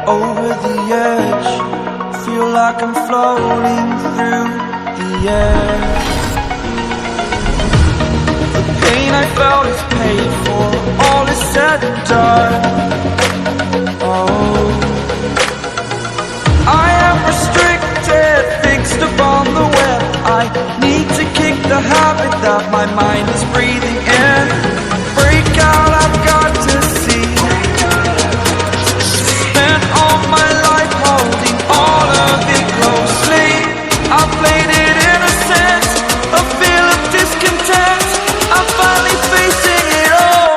over the edge. Feel like I'm floating through the air. The pain I felt is paid for, all is said and done. Oh, I am restricted, fixed upon the web. I need to kick the habit that my mind is breathing in. Break out, I've got to see. Spent all my life holding all of it closely. I played it innocent, a feel of discontent. I'm finally facing it all,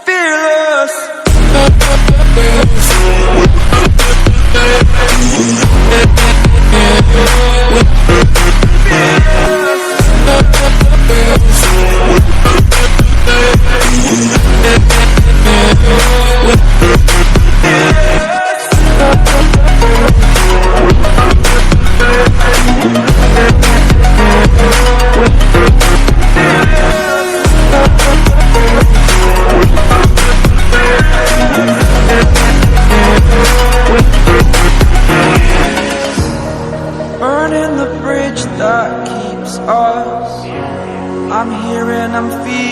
fearless. Burning the bridge that keeps us. I'm here and I'm fearless.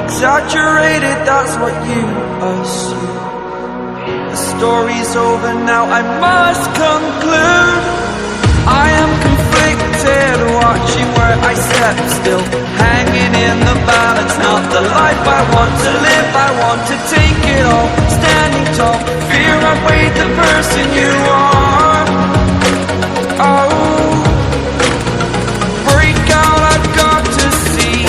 Exaggerated, that's what you assume. The story's over now, I must conclude. I am conflicted, watching where I step still, hanging in the balance. Not the life I want to live, I want to take it all. Standing tall, fear I've weighed the person you are. Oh, break out, I've got to see.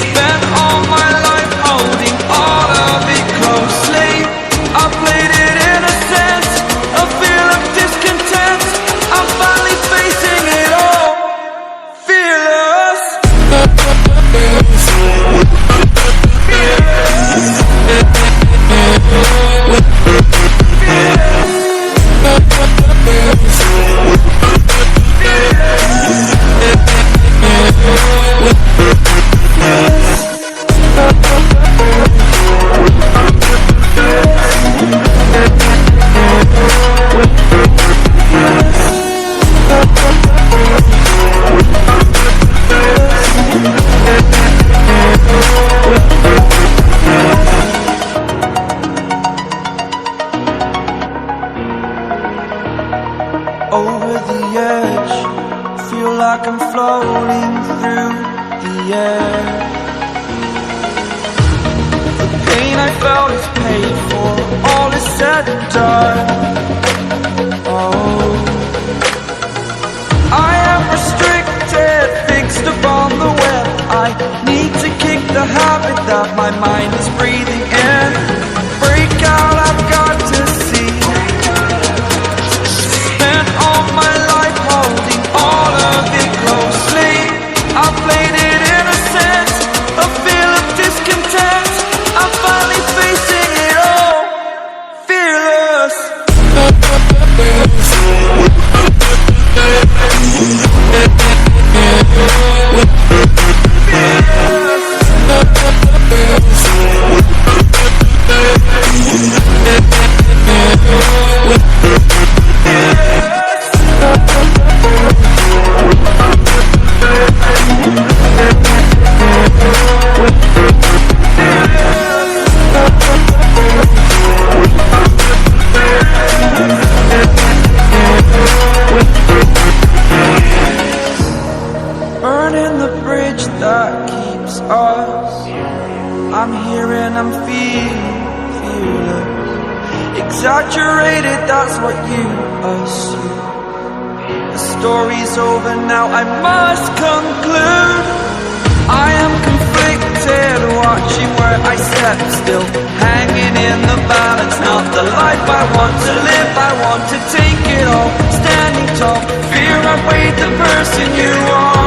Spent all my life holding all of it closely. I played it innocent, a feel of discontent. I'm finally facing it all, fearless. Over the edge, feel like I'm floating through the air. The pain I felt is paid for, all is said and done. Oh, I am restricted, fixed upon the web. I need to kick the habit that my mind is breathing in. Break out, I've got to see. I played it innocent, a feel of discontent. I'm finally facing it all, fearless. Burning the bridge that keeps us. I'm here and I'm fearless. Exaggerated, that's what you assume. The story's over now, I must conclude. I am conflicted, watching where I step still, hanging in the balance. Not the life I want to live, I want to take it all. Standing tall, fear I've weighed the person you are.